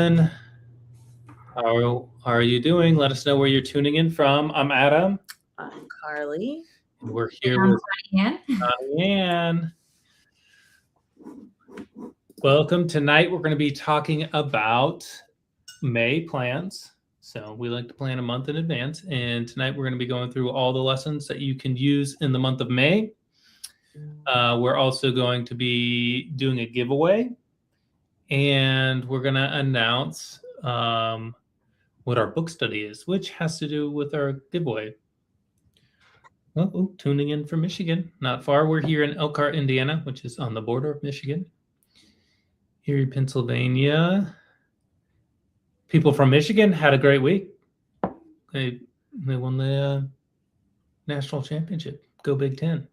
everyone. How are you doing? Let us know where you're tuning in from. I'm Adam. I'm Carly. And we're here with Connie Ann. Welcome. Tonight we're going to be talking about May plans. So we like to plan a month in advance. And tonight we're going to be going through all the lessons that you can use in the month of May. We're also going to be doing a giveaway. And we're going to announce what our book study is, which has to do with our giveaway. Tuning in from Michigan, not far. We're here in Elkhart, Indiana, which is on the border of Michigan. Erie, Pennsylvania. People from Michigan had a great week. They won the national championship. Go Big Ten.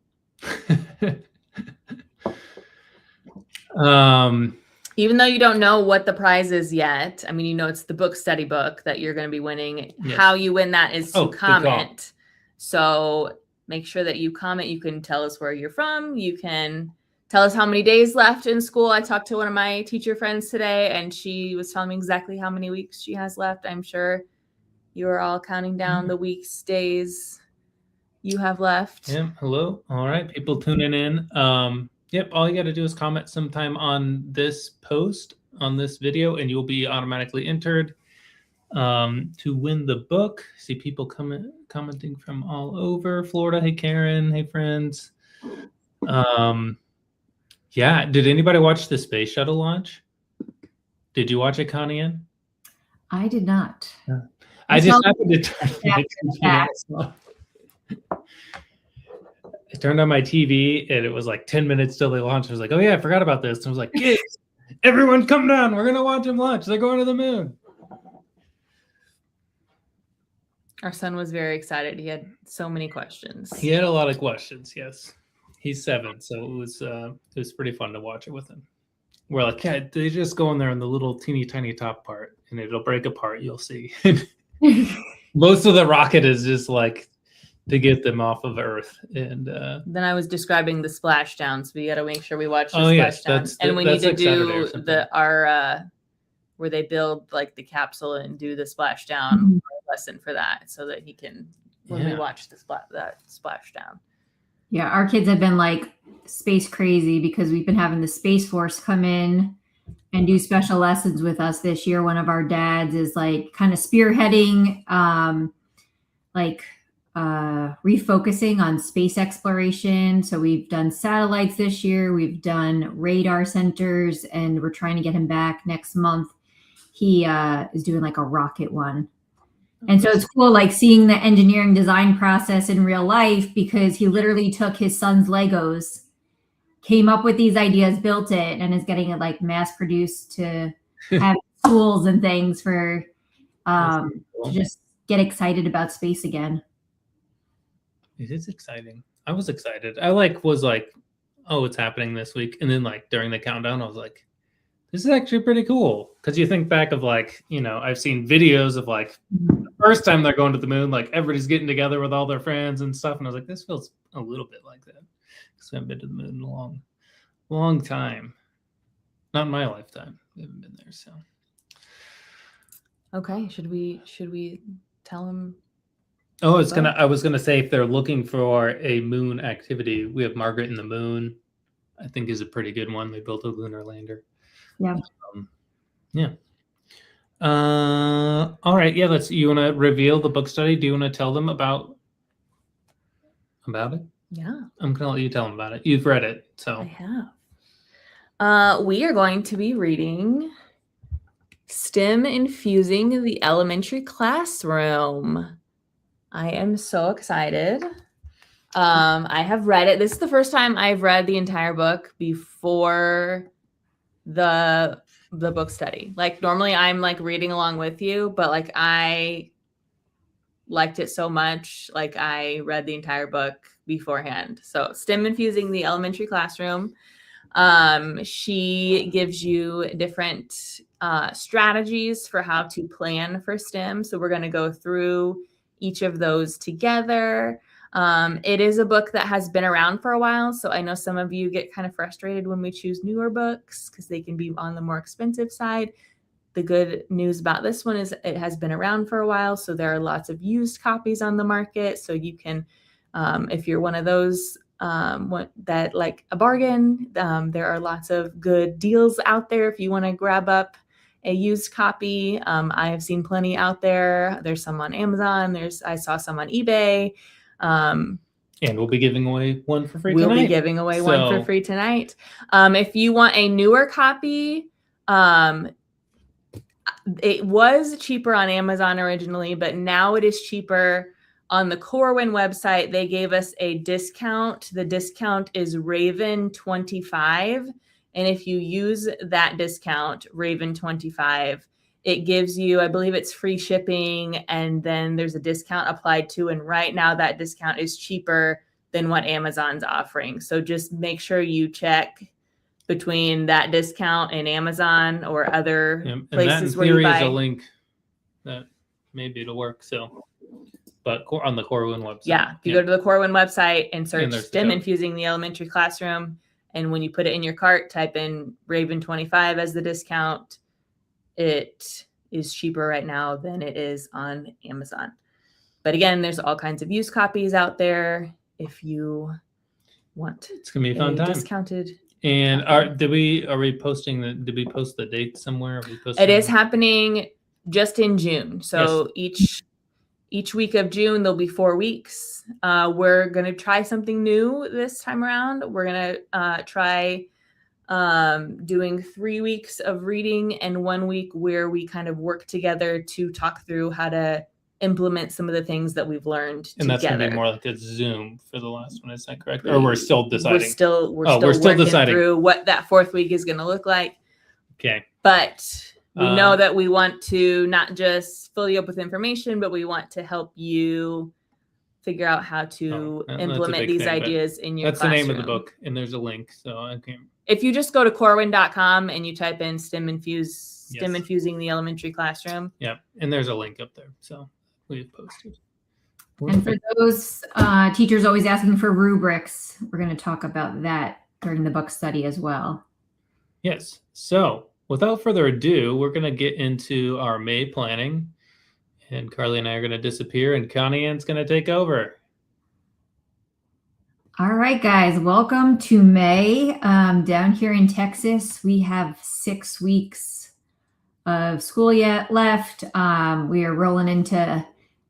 Even though you don't know what the prize is yet, I mean, you know it's the book study book that you're going to be winning. Yes. How you win that is to comment. So make sure that you comment. You can tell us where you're from. You can tell us how many days left in school. I talked to one of my teacher friends today, and she was telling me exactly how many weeks she has left. I'm sure you are all counting down the weeks, days you have left. Yeah. Hello. All right. People tuning in. Yep, all you got to do is comment sometime on this post, on this video, and you'll be automatically entered to win the book. See people commenting from all over Florida. Hey, Karen. Hey, friends. Yeah, did anybody watch the space shuttle launch? Did you watch it, Connie? I did not. I just happened to turn my TV on. I turned on my TV and it was like 10 minutes till they launched. I was like, oh yeah, I forgot about this. And I was like, kids, everyone come down. We're going to watch them launch. They're going to the moon. Our son was very excited. He had so many questions. He had a lot of questions. Yes. He's 7. So it was pretty fun to watch it with him. We're like, yeah, they just go in there in the little teeny tiny top part and it'll break apart. You'll see. Most of the rocket is just like to get them off of Earth. And then I was describing the splashdown, so we got to make sure we watch the splashdown. And we need to do where they build like the capsule and do the splashdown lesson for that, so that he can we watch that splashdown. Yeah, our kids have been like space crazy because we've been having the Space Force come in and do special lessons with us this year. One of our dads is like kind of spearheading refocusing on space exploration. So we've done satellites this year. We've done radar centers, and we're trying to get him back next month. He is doing like a rocket one. And so it's cool, like seeing the engineering design process in real life, because he literally took his son's Legos, came up with these ideas, built it, and is getting it like mass produced to have tools and things for to just get excited about space again. It is exciting. I was excited. I was like, oh, it's happening this week. And then like during the countdown, I was like, this is actually pretty cool. Because you think back of like, I've seen videos of like the first time they're going to the moon, like everybody's getting together with all their friends and stuff. And I was like, this feels a little bit like that. Because I haven't been to the moon in a long time. Not in my lifetime. We haven't been there, so. Okay. Should we tell them? Oh, I was gonna say, if they're looking for a moon activity, we have Margaret in the Moon. I think is a pretty good one. They built a lunar lander. Yeah. All right. Yeah. You want to reveal the book study? Do you want to tell them about it? Yeah. I'm gonna let you tell them about it. You've read it, so. I have. We are going to be reading STEM Infusing the Elementary Classroom. I am so excited. I have read it. This is the first time I've read the entire book before the book study. Like normally I'm like reading along with you, but like I liked it so much. Like I read the entire book beforehand. So STEM Infusing the Elementary Classroom. She gives you different strategies for how to plan for STEM. So we're going to go through each of those together. It is a book that has been around for a while. So I know some of you get kind of frustrated when we choose newer books because they can be on the more expensive side. the good news about this one is it has been around for a while, so there are lots of used copies on the market. So you can, if you're one of those that like a bargain, there are lots of good deals out there if you want to grab up a used copy. I have seen plenty out there. There's some on Amazon. I saw some on eBay. And we'll be giving away one for free We'll tonight. be giving away one for free tonight. If you want a newer copy, it was cheaper on Amazon originally, but now it is cheaper on the Corwin website. They gave us a discount. The discount is Raven25. And if you use that discount, Raven25, it gives you, I believe it's free shipping, and then there's a discount applied too. And right now that discount is cheaper than what Amazon's offering. So just make sure you check between that discount and Amazon or other places where you buy. Is a link that maybe it'll work. So, but on the Corwin website. Yeah, if you go to the Corwin website and search STEM Infusing the Elementary Classroom, and when you put it in your cart, type in Raven25 as the discount. It is cheaper right now than it is on Amazon. But again, there's all kinds of used copies out there if you want. It's gonna be a fun time. Discounted. And did we post the date somewhere? It is happening just in June. So yes. Each week of June, there'll be 4 weeks. We're going to try something new this time around. We're going to try doing 3 weeks of reading and 1 week where we kind of work together to talk through how to implement some of the things that we've learned and together. That's going to be more like a Zoom for the last one. Is that correct? Or we're still deciding? We're still deciding through what that 4th week is going to look like. Okay. But we know that we want to not just fill you up with information, but we want to help you figure out how to implement these ideas in your classroom. That's the name of the book, and there's a link. So okay. If you just go to corwin.com and you type in STEM Infusing the Elementary Classroom. Yeah, and there's a link up there. So we've posted. And for those teachers always asking for rubrics, we're going to talk about that during the book study as well. Yes. So without further ado, we're going to get into our May planning. And Carly and I are going to disappear, and Connie Ann's going to take over. All right, guys. Welcome to May. Down here in Texas, we have 6 weeks of school yet left. We are rolling into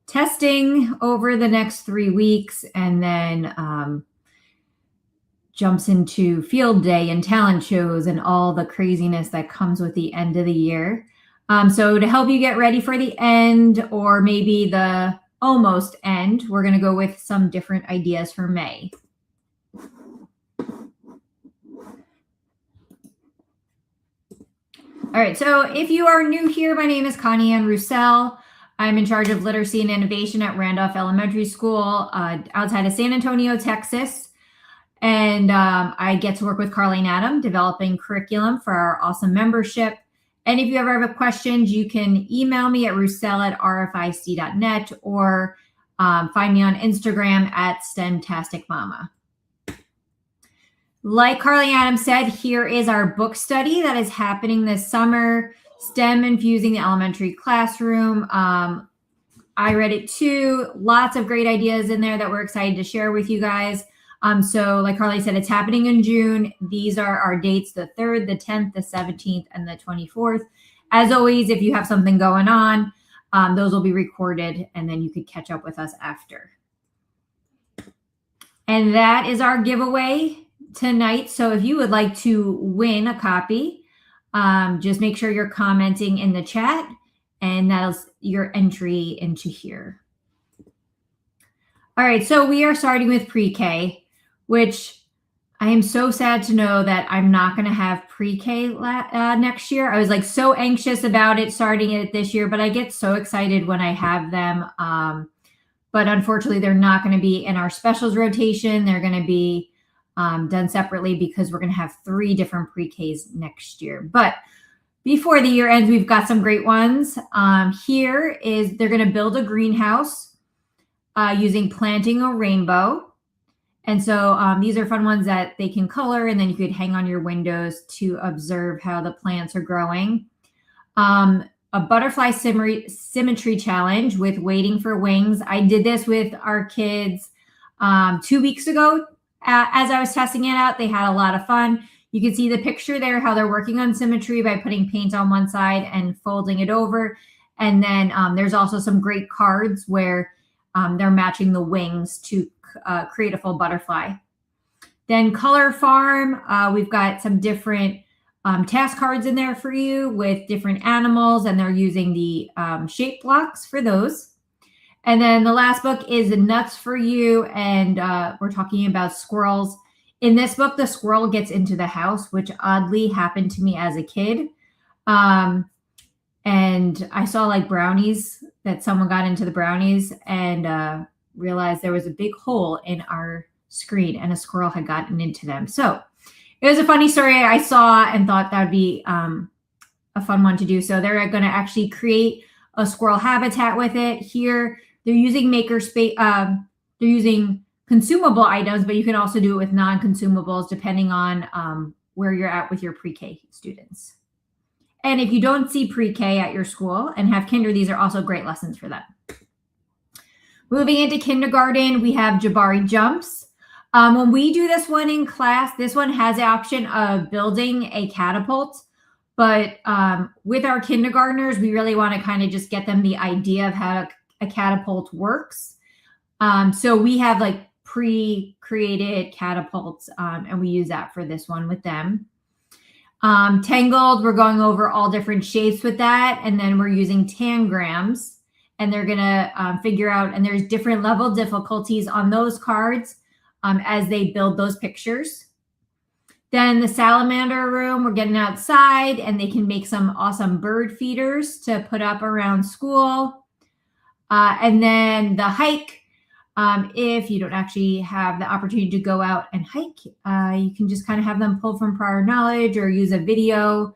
testing over the next 3 weeks, and then jumps into field day and talent shows and all the craziness that comes with the end of the year. So to help you get ready for the end, or maybe the almost end, we're going to go with some different ideas for May. All right, so if you are new here, my name is Connie Ann Roussel. I'm in charge of literacy and innovation at Randolph Elementary School outside of San Antonio, Texas. And I get to work with Carly and Adam developing curriculum for our awesome membership. And if you ever have questions, you can email me at roussel@rfic.net or find me on Instagram at STEMtasticMama. Like Carly and Adam said, here is our book study that is happening this summer, STEM Infusing the Elementary Classroom. I read it too. Lots of great ideas in there that we're excited to share with you guys. So like Carly said, it's happening in June. These are our dates, the 3rd, the 10th, the 17th, and the 24th. As always, if you have something going on, those will be recorded, and then you could catch up with us after. And that is our giveaway tonight. So if you would like to win a copy, just make sure you're commenting in the chat, and that's your entry into here. All right, so we are starting with pre-K, which I am so sad to know that I'm not going to have pre-K next year. I was like so anxious about it starting it this year, but I get so excited when I have them. But unfortunately, they're not going to be in our specials rotation. They're going to be done separately because we're going to have 3 different pre-Ks next year. But before the year ends, we've got some great ones. Here is they're going to build a greenhouse using planting a rainbow. And so these are fun ones that they can color, and then you could hang on your windows to observe how the plants are growing. A butterfly symmetry challenge with waiting for wings. I did this with our kids 2 weeks ago. As I was testing it out, they had a lot of fun. You can see the picture there, how they're working on symmetry by putting paint on one side and folding it over. And then there's also some great cards where they're matching the wings to create a full butterfly. Then Color Farm, we've got some different task cards in there for you with different animals, and they're using the shape blocks for those. And then the last book is Nuts for You, and we're talking about squirrels. In this book, the squirrel gets into the house, which oddly happened to me as a kid. And I saw like brownies, that someone got into the brownies, and realized there was a big hole in our screen and a squirrel had gotten into them. So it was a funny story I saw and thought that would be a fun one to do. So they're going to actually create a squirrel habitat with it. Here, they're using makerspace. They're using consumable items, but you can also do it with non-consumables depending on where you're at with your pre-K students. And if you don't see pre-K at your school and have kinder, these are also great lessons for them. Moving into kindergarten, we have Jabari Jumps. When we do this one in class, this one has the option of building a catapult. But with our kindergartners, we really want to kind of just get them the idea of how a catapult works. So we have like pre-created catapults, and we use that for this one with them. Tangled, we're going over all different shapes with that. And then we're using tangrams, and they're going to figure out, and there's different level difficulties on those cards as they build those pictures. Then the salamander room, we're getting outside, and they can make some awesome bird feeders to put up around school. And then the hike, if you don't actually have the opportunity to go out and hike, you can just kind of have them pull from prior knowledge or use a video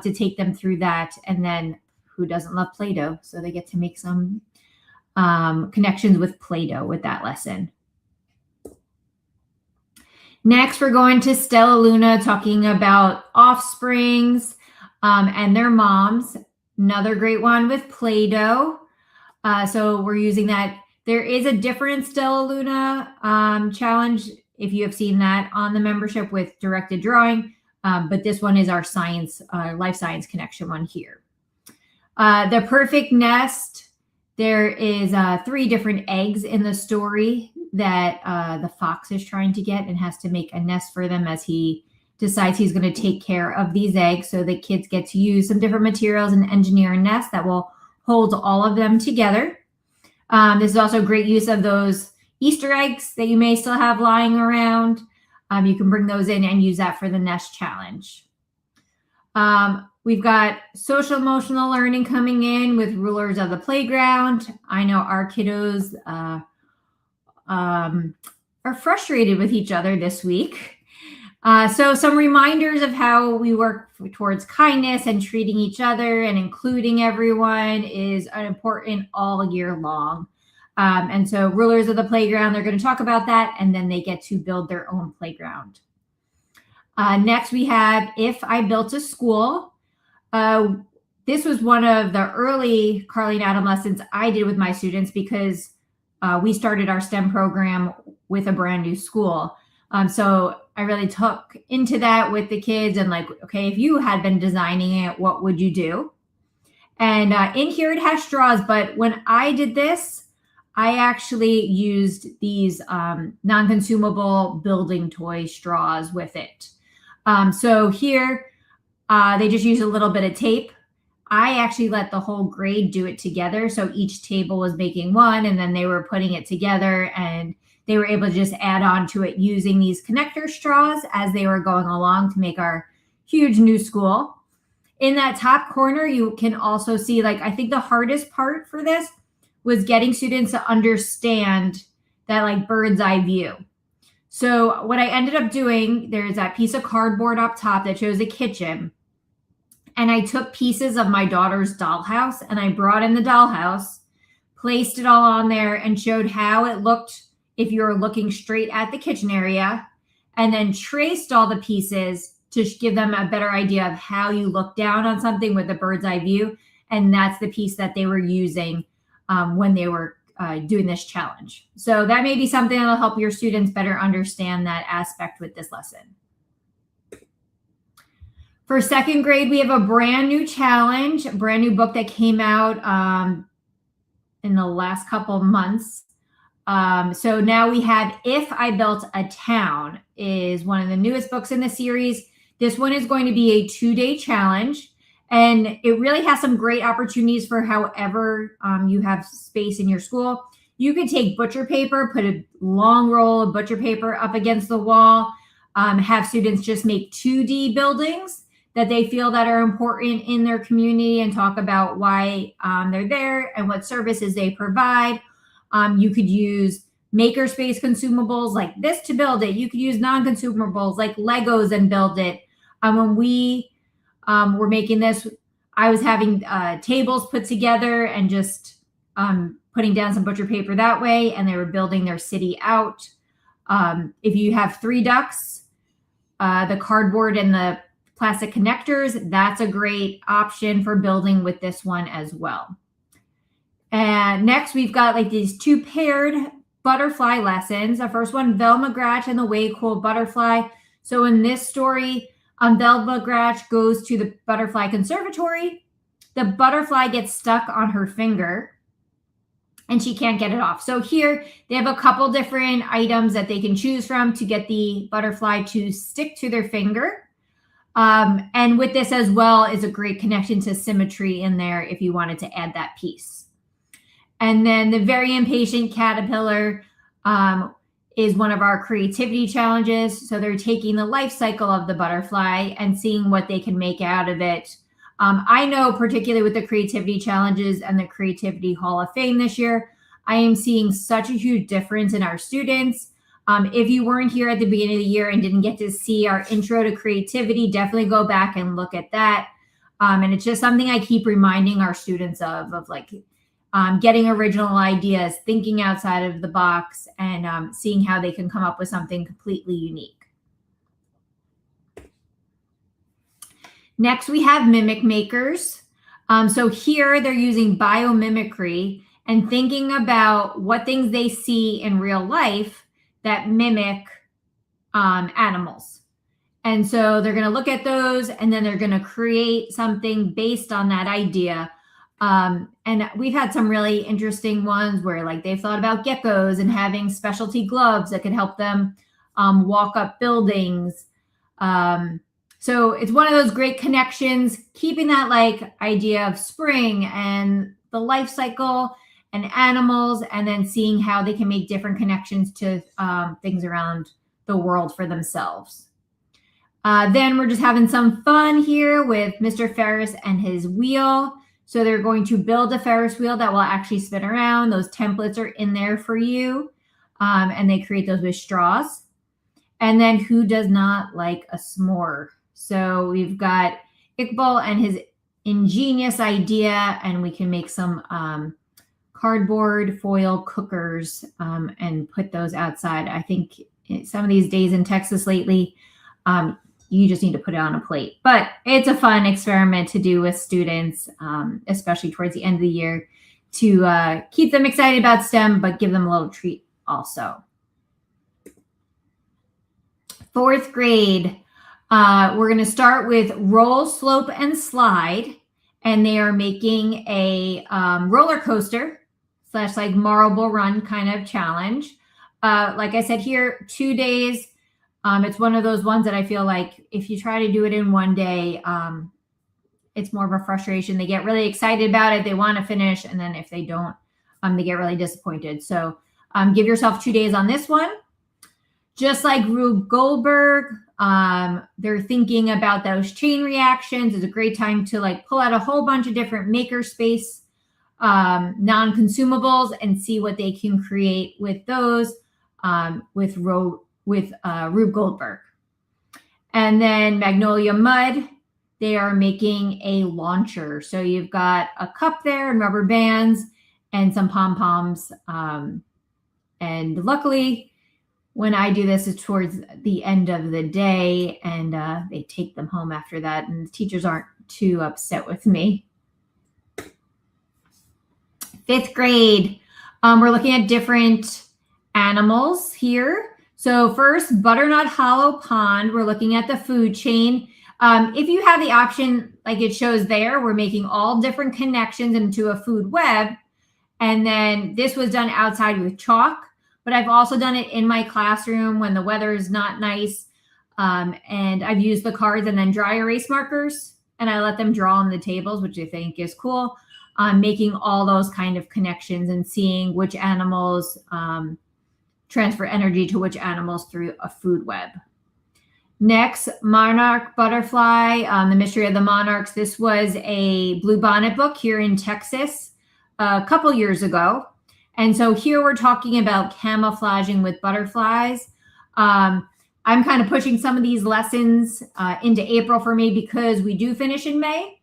to take them through that. And then who doesn't love Play-Doh? So they get to make some connections with Play-Doh with that lesson. Next, we're going to Stella Luna, talking about offsprings and their moms. Another great one with Play-Doh. So we're using that. There is a different Stella Luna challenge, if you have seen that on the membership with directed drawing. But this one is our science, life science connection one here. The Perfect Nest, there is 3 different eggs in the story that the fox is trying to get and has to make a nest for them as he decides he's going to take care of these eggs. So the kids get to use some different materials and engineer a nest that will hold all of them together. This is also great use of those Easter eggs that you may still have lying around. You can bring those in and use that for the nest challenge. We've got social emotional learning coming in with rulers of the playground. I know our kiddos are frustrated with each other this week. So some reminders of how we work towards kindness and treating each other and including everyone is important all year long. And so rulers of the playground, they're going to talk about that, and then they get to build their own playground. Next, we have If I Built a School. This was one of the early Carly and Adam lessons I did with my students because we started our STEM program with a brand new school. So I really took into that with the kids and like, okay, if you had been designing it, what would you do? And in here it has straws, but when I did this, I actually used these non-consumable building toy straws with it. So here, they just use a little bit of tape. I actually let the whole grade do it together. So each table was making one, and then they were putting it together, and they were able to just add on to it using these connector straws as they were going along to make our huge new school. In that top corner, you can also see, like, I think the hardest part for this was getting students to understand that like bird's eye view. So what I ended up doing, there's that piece of cardboard up top that shows a kitchen. And I took pieces of my daughter's dollhouse and I brought in the dollhouse, placed it all on there and showed how it looked if you were looking straight at the kitchen area, and then traced all the pieces to give them a better idea of how you look down on something with a bird's eye view. And that's the piece that they were using when they were doing this challenge. So that may be something that'll help your students better understand that aspect with this lesson. For second grade, we have a brand new challenge, a brand new book that came out in the last couple of months. So now we have If I Built a Town is one of the newest books in the series. This one is going to be a 2-day challenge, and it really has some great opportunities for however you have space in your school. You could take butcher paper, put a long roll of butcher paper up against the wall, have students just make 2D buildings that they feel that are important in their community and talk about why they're there and what services they provide. You could use makerspace consumables like this to build it. You could use non-consumables like Legos and build it. When we were making this, I was having tables put together and just putting down some butcher paper that way, and they were building their city out. If you have 3 ducks, the cardboard and the plastic connectors, that's a great option for building with this one as well. And next we've got like these 2 paired butterfly lessons. The first one, Velma Gratch and the Way Cool Butterfly. So in this story, Velma Gratch goes to the butterfly conservatory. The butterfly gets stuck on her finger and she can't get it off. So here they have a couple different items that they can choose from to get the butterfly to stick to their finger. And with this as well is a great connection to symmetry in there if you wanted to add that piece. And then the Very Impatient Caterpillar is one of our creativity challenges. So they're taking the life cycle of the butterfly and seeing what they can make out of it. I know particularly with the creativity challenges and the Creativity Hall of Fame this year, I am seeing such a huge difference in our students. If you weren't here at the beginning of the year and didn't get to see our intro to creativity, definitely go back and look at that. And it's just something I keep reminding our students of like getting original ideas, thinking outside of the box, and seeing how they can come up with something completely unique. Next, we have Mimic Makers. So here they're using biomimicry and thinking about what things they see in real life that mimic animals. And so they're going to look at those and then they're going to create something based on that idea. And we've had some really interesting ones where like they've thought about geckos and having specialty gloves that could help them walk up buildings. So it's one of those great connections, keeping that like idea of spring and the life cycle and animals, and then seeing how they can make different connections to things around the world for themselves. Then we're just having some fun here with Mr. Ferris and his wheel. So they're going to build a Ferris wheel that will actually spin around. Those templates are in there for you. And they create those with straws. And then who does not like a s'more? So we've got Iqbal and his ingenious idea, and we can make some cardboard foil cookers and put those outside. I think some of these days in Texas lately, you just need to put it on a plate. But it's a fun experiment to do with students, especially towards the end of the year, to keep them excited about STEM, but give them a little treat also. Fourth grade, we're going to start with Roll, Slope, and Slide. And they are making a roller coaster / like marble run kind of challenge. Like I said here, 2 days. It's one of those ones that I feel like if you try to do it in one day, it's more of a frustration. They get really excited about it. They want to finish. And then if they don't, they get really disappointed. So give yourself 2 days on this one. Just like Rube Goldberg, they're thinking about those chain reactions. It's a great time to like pull out a whole bunch of different makerspace non-consumables and see what they can create with those with Rube Goldberg. And then Magnolia Mud, they are making a launcher. So you've got a cup there and rubber bands and some pom-poms. And luckily, when I do this, it's towards the end of the day, and they take them home after that, and the teachers aren't too upset with me. 5th grade, we're looking at different animals here. So first, Butternut Hollow Pond, we're looking at the food chain. If you have the option, like it shows there, we're making all different connections into a food web. And then this was done outside with chalk, but I've also done it in my classroom when the weather is not nice. And I've used the cards and then dry erase markers, and I let them draw on the tables, which I think is cool. Making all those kind of connections and seeing which animals transfer energy to which animals through a food web. Next, Monarch Butterfly, The Mystery of the Monarchs. This was a Bluebonnet book here in Texas a couple years ago. And so here we're talking about camouflaging with butterflies. I'm kind of pushing some of these lessons into April for me because we do finish in May.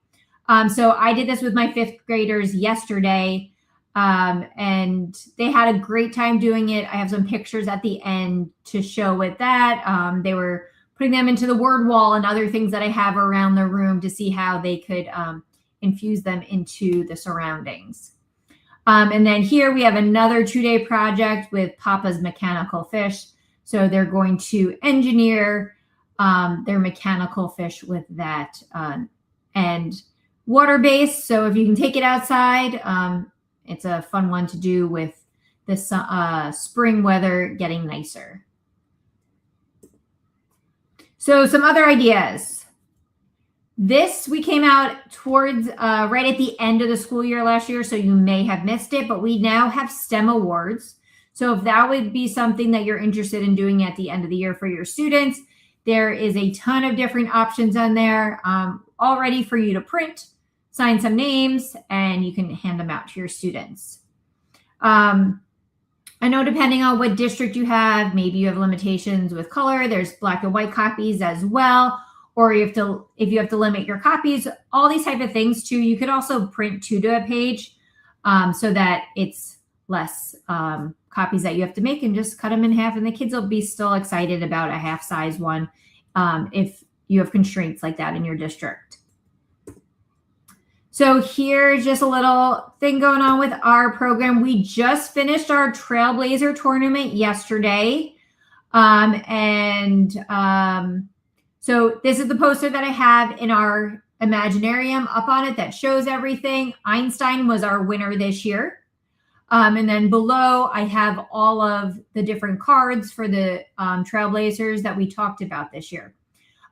So I did this with my 5th graders yesterday, and they had a great time doing it. I have some pictures at the end to show with that. They were putting them into the word wall and other things that I have around the room to see how they could infuse them into the surroundings. And then here we have another 2-day project with Papa's Mechanical Fish. So they're going to engineer their mechanical fish with that and water-based. So if you can take it outside, it's a fun one to do with the spring weather getting nicer. So some other ideas. This, we came out towards right at the end of the school year last year, so you may have missed it, but we now have STEM awards. So if that would be something that you're interested in doing at the end of the year for your students, there is a ton of different options on there all ready for you to print, sign some names, and you can hand them out to your students. I know depending on what district you have, maybe you have limitations with color. There's black and white copies as well. Or if you have to limit your copies, all these type of things too. You could also print 2 to a page so that it's less copies that you have to make, and just cut them in half, and the kids will be still excited about a half size one if you have constraints like that in your district. So here's just a little thing going on with our program. We just finished our Trailblazer tournament yesterday. So this is the poster that I have in our Imaginarium up on it that shows everything. Einstein was our winner this year. And then below, I have all of the different cards for the Trailblazers that we talked about this year.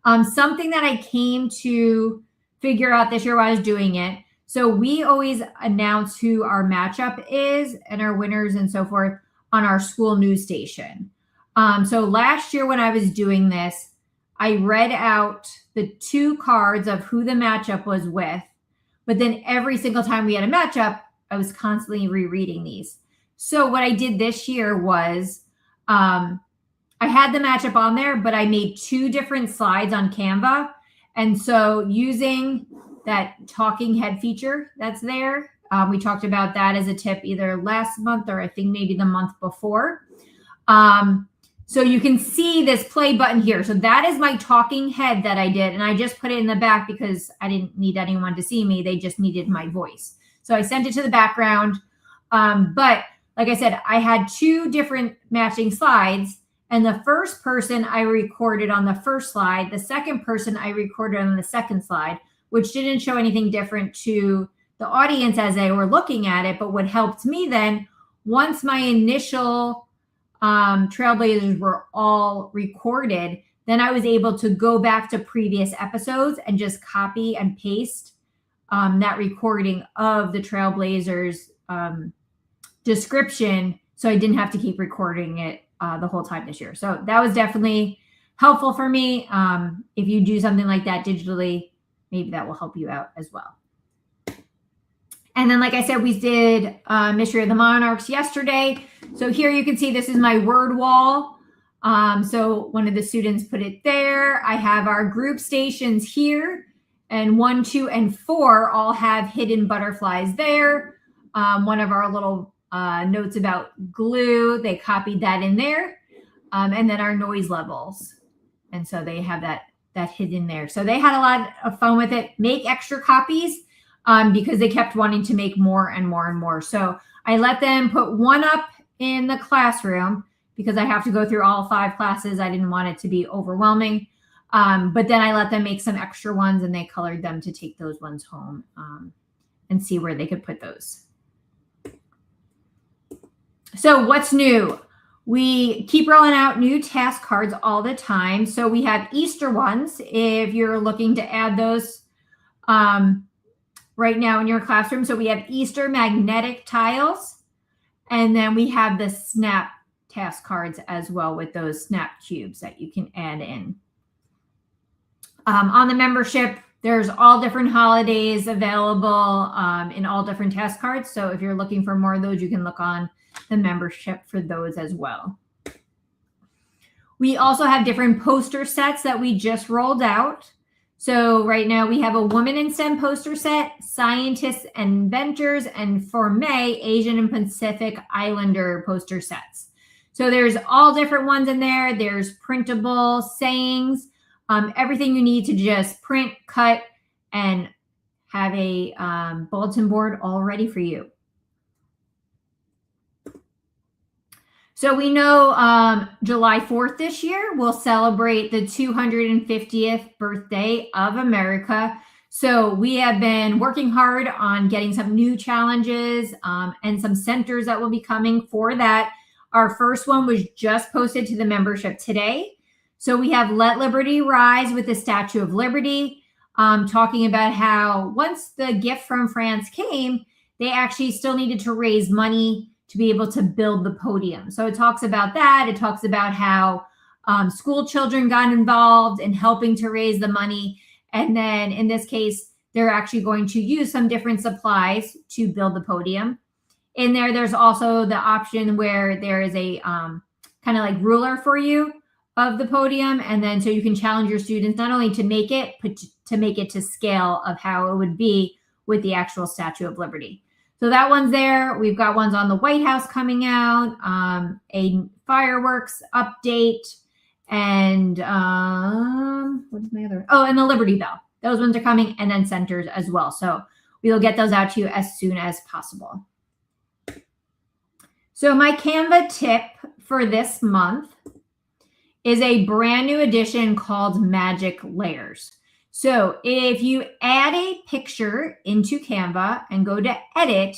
Something that I came to figure out this year while I was doing it. So we always announce who our matchup is and our winners and so forth on our school news station. So last year when I was doing this, I read out the 2 cards of who the matchup was with, but then every single time we had a matchup, I was constantly rereading these. So what I did this year was I had the matchup on there, but I made 2 different slides on Canva. And so using that talking head feature that's there, we talked about that as a tip either last month or I think maybe the month before. So you can see this play button here. So that is my talking head that I did. And I just put it in the back because I didn't need anyone to see me. They just needed my voice. So I sent it to the background. But like I said, I had 2 different matching slides. And the first person I recorded on the first slide, the second person I recorded on the second slide, which didn't show anything different to the audience as they were looking at it. But what helped me then, once my initial Trailblazers were all recorded, then I was able to go back to previous episodes and just copy and paste that recording of the Trailblazers description. So I didn't have to keep recording it the whole time this year. So that was definitely helpful for me. If you do something like that digitally, maybe that will help you out as well. And then, like I said, we did Mystery of the Monarchs yesterday. So here you can see this is my word wall. So one of the students put it there. I have our group stations here, and 1, 2, and 4 all have hidden butterflies there. One of our little notes about glue, they copied that in there. and then our noise levels. And so they have that hidden there. So they had a lot of fun with it. Make extra copies because they kept wanting to make more and more and more. So I let them put one up in the classroom because I have to go through all 5 classes. I didn't want it to be overwhelming. But then I let them make some extra ones and they colored them to take those ones home and see where they could put those. So what's new? We keep rolling out new task cards all the time. So we have Easter ones if you're looking to add those right now in your classroom. So we have Easter magnetic tiles. And then we have the snap task cards as well with those snap cubes that you can add in. On the membership, there's all different holidays available in all different task cards. So if you're looking for more of those, you can look on the membership for those as well. We also have different poster sets that we just rolled out. So right now we have a Woman in STEM poster set, Scientists and Inventors, and for May, Asian and Pacific Islander poster sets. So there's all different ones in there. There's printable sayings, everything you need to just print, cut, and have a bulletin board all ready for you. So we know July 4th this year, we'll celebrate the 250th birthday of America. So we have been working hard on getting some new challenges and some centers that will be coming for that. Our first one was just posted to the membership today. So we have Let Liberty Rise with the Statue of Liberty, talking about how once the gift from France came, they actually still needed to raise money to be able to build the podium. So it talks about that. It talks about how school children got involved in helping to raise the money. And then in this case, they're actually going to use some different supplies to build the podium. In there, there's also the option where there is a kind of like ruler for you of the podium. And then so you can challenge your students not only to make it, but to make it to scale of how it would be with the actual Statue of Liberty. So that one's there. We've got ones on the White House coming out, a fireworks update, and what is my other? Oh, and the Liberty Bell. Those ones are coming, and then centers as well. So we will get those out to you as soon as possible. So my Canva tip for this month is a brand new edition called Magic Layers. So if you add a picture into Canva and go to edit,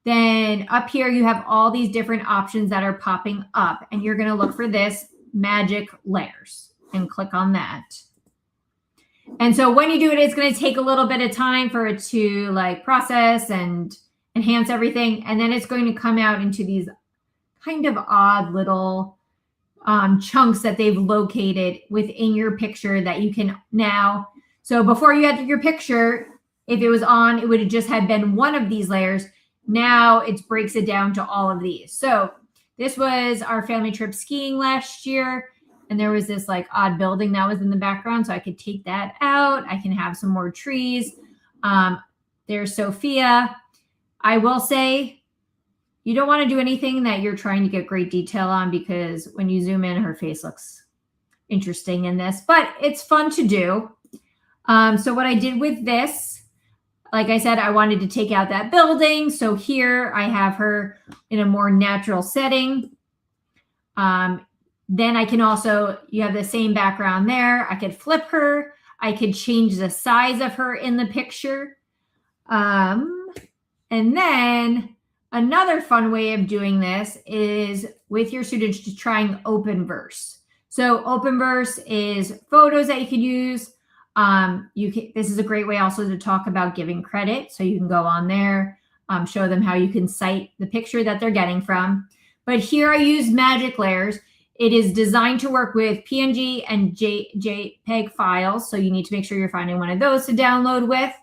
then up here you have all these different options that are popping up, and you're going to look for this Magic Layers and click on that. And so when you do it, it's going to take a little bit of time for it to like process and enhance everything. And then it's going to come out into these kind of odd little chunks that they've located within your picture that you can now. So before you had your picture, if it was on, it would have just had been one of these layers. Now it breaks it down to all of these. So this was our family trip skiing last year. And there was this like odd building that was in the background. So I could take that out. I can have some more trees. There's Sophia. I will say you don't want to do anything that you're trying to get great detail on, because when you zoom in, her face looks interesting in this, but it's fun to do. So what I did with this, like I said, I wanted to take out that building. So here I have her in a more natural setting. Then I can also, you have the same background there. I could flip her. I could change the size of her in the picture. And then another fun way of doing this is with your students to trying Openverse. So Openverse is photos that you can use. This is a great way also to talk about giving credit. So you can go on there, show them how you can cite the picture that they're getting from. But here I use Magic Layers. It is designed to work with PNG and JPEG files. So you need to make sure you're finding one of those to download with.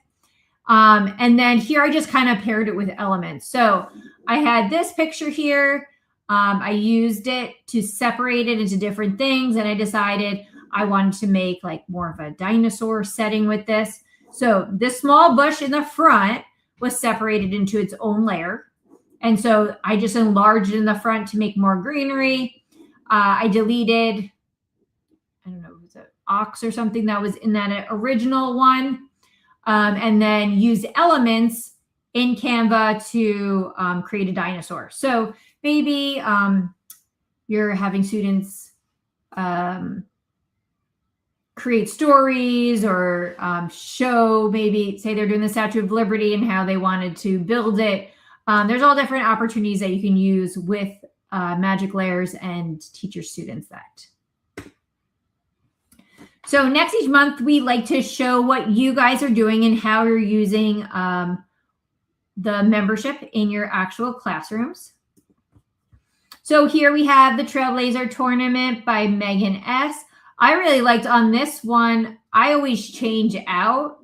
And then here I just kind of paired it with elements. So I had this picture here. I used it to separate it into different things. And I decided I wanted to make like more of a dinosaur setting with this. So this small bush in the front was separated into its own layer. And so I just enlarged it in the front to make more greenery. I deleted, I don't know, was it Ox or something that was in that original one, and then used elements in Canva to create a dinosaur. So maybe you're having students create stories or show, maybe say they're doing the Statue of Liberty and how they wanted to build it. There's all different opportunities that you can use with Magic Layers and teach your students that. So next each month, we like to show what you guys are doing and how you're using the membership in your actual classrooms. So here we have the Trailblazer Tournament by Megan S. I really liked on this one, I always change out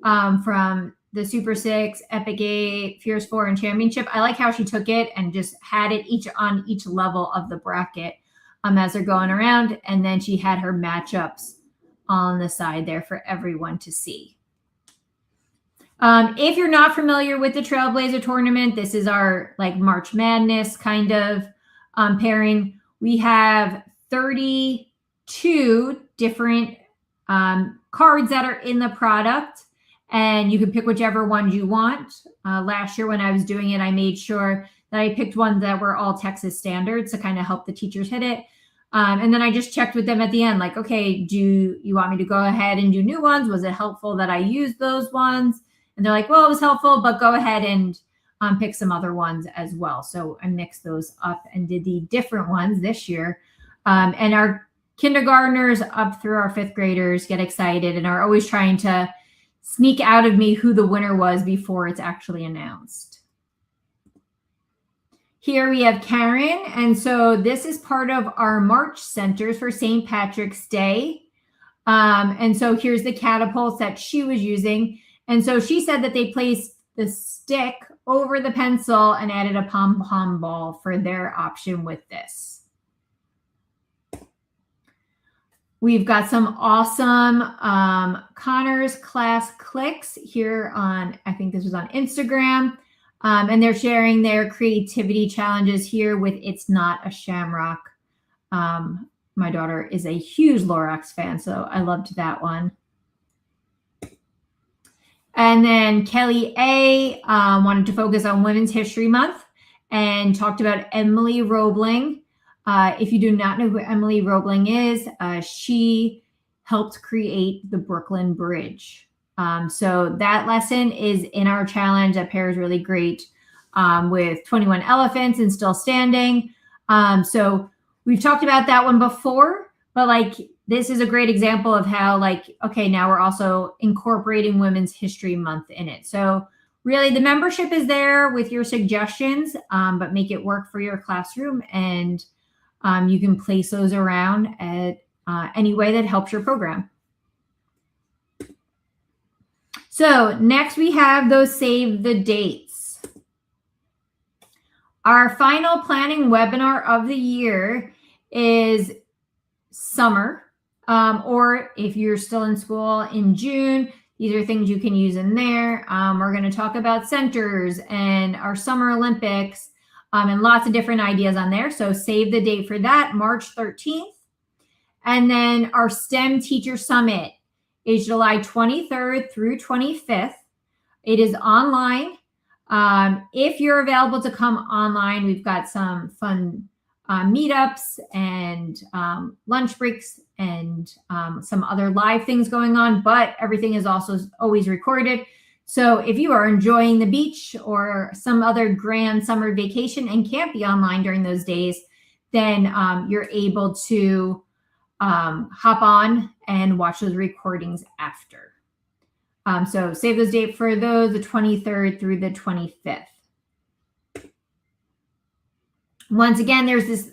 from the Super 6, Epic 8, Fierce 4, and Championship. I like how she took it and just had it each on each level of the bracket as they're going around. And then she had her matchups on the side there for everyone to see. If you're not familiar with the Trailblazer Tournament, this is our like March Madness kind of pairing. We have 32 different cards that are in the product, and you can pick whichever ones you want. Last year when I was doing it, I made sure that I picked ones that were all Texas standards to kind of help the teachers hit it. And then I just checked with them at the end, like, okay, do you want me to go ahead and do new ones? Was it helpful that I used those ones? And they're like, well, it was helpful, but go ahead and pick some other ones as well. So I mixed those up and did the different ones this year. And our kindergartners up through our 5th graders get excited and are always trying to sneak out of me who the winner was before it's actually announced. Here we have Karen. And so this is part of our March centers for St. Patrick's Day. And so here's the catapults that she was using. And so she said that they placed the stick over the pencil and added a pom-pom ball for their option with this. We've got some awesome Connor's Class Clicks here on, I think this was on Instagram. And they're sharing their creativity challenges here with It's Not a Shamrock. My daughter is a huge Lorax fan, so I loved that one. And then Kelly A. wanted to focus on Women's History Month and talked about Emily Roebling. If you do not know who Emily Roebling is, she helped create the Brooklyn Bridge. So that lesson is in our challenge that pairs really great with 21 Elephants and Still Standing. So we've talked about that one before, but like this is a great example of how like, okay, now we're also incorporating Women's History Month in it. So really the membership is there with your suggestions, but make it work for your classroom, and you can place those around at any way that helps your program. So next we have those save the dates. Our final planning webinar of the year is summer, or if you're still in school in June, these are things you can use in there. We're going to talk about centers and our Summer Olympics and lots of different ideas on there. So save the date for that, March 13th. And then our STEM Teacher Summit is July 23rd through 25th. It is online. If you're available to come online, we've got some fun meetups and lunch breaks and some other live things going on, but everything is also always recorded. So if you are enjoying the beach or some other grand summer vacation and can't be online during those days, then you're able to hop on and watch those recordings after. So save those dates for those, the 23rd through the 25th. Once again,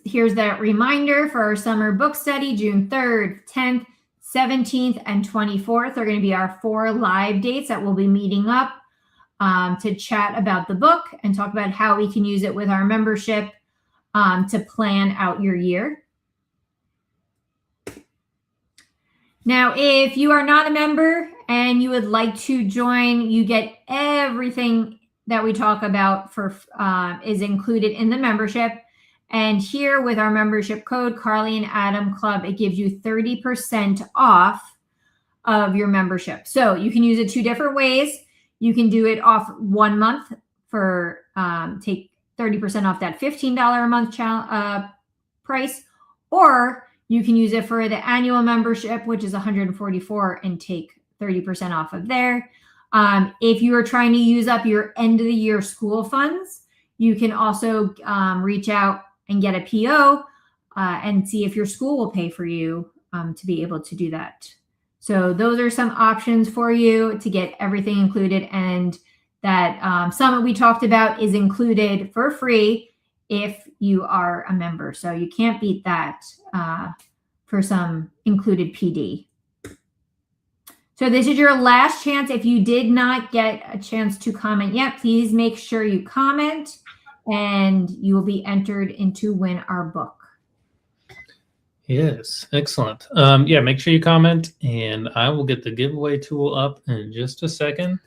here's that reminder for our summer book study, June 3rd, 10th, 17th, and 24th are going to be our 4 live dates that we'll be meeting up to chat about the book and talk about how we can use it with our membership to plan out your year. Now, if you are not a member and you would like to join, you get everything that we talk about is included in the membership. And here with our membership code, Carly and Adam Club, it gives you 30% off of your membership. So you can use it 2 different ways. You can do it off 1 month for take 30% off that $15 a month price, or you can use it for the annual membership, which is $144, and take 30% off of there. If you are trying to use up your end of the year school funds, you can also reach out and get a PO and see if your school will pay for you to be able to do that. So those are some options for you to get everything included. And that summit we talked about is included for free if you are a member. So you can't beat that for some included PD. So this is your last chance. If you did not get a chance to comment yet, please make sure you comment and you will be entered to win our book. Yes, excellent. Yeah, make sure you comment, and I will get the giveaway tool up in just a second.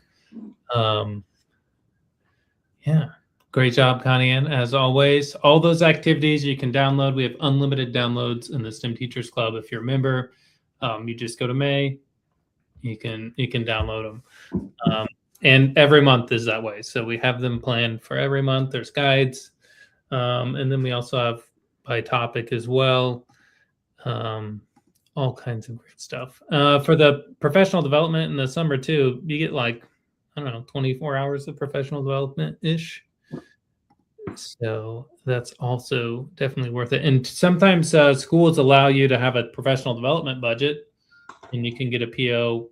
Yeah, great job, Connie. And as always, all those activities you can download. We have unlimited downloads in the STEM Teachers Club. If you're a member, you just go to May. You can download them. And every month is that way. So we have them planned for every month. There's guides. And then we also have by topic as well. All kinds of great stuff. For the professional development in the summer too, you get like, I don't know, 24 hours of professional development-ish. So that's also definitely worth it. And sometimes schools allow you to have a professional development budget, and you can get a PO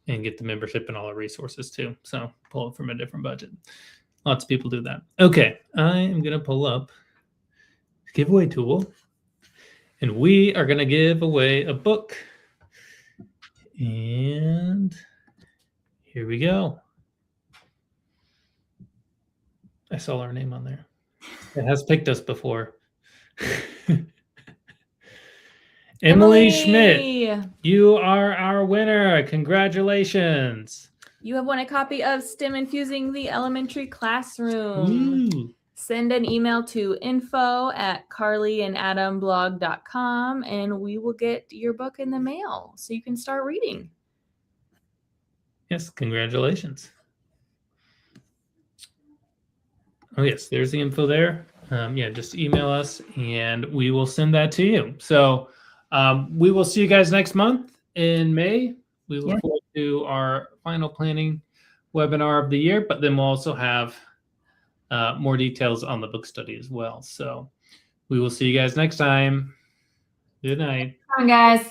and get the membership and all the resources too. So pull it from a different budget. Lots of people do that. Okay, I am going to pull up the giveaway tool, and we are going to give away a book. And here we go. I saw our name on there. It has picked us before. Emily Schmidt, you are our winner. Congratulations. You have won a copy of STEM Infusing the Elementary Classroom. Ooh. Send an email to info@carlyandadamblog.com and we will get your book in the mail so you can start reading. Yes, congratulations. Oh, yes, there's the info there. Yeah, just email us and we will send that to you. So we will see you guys next month in May. We look forward to our final planning webinar of the year, but then we'll also have more details on the book study as well. So we will see you guys next time. Good night. Come on, guys.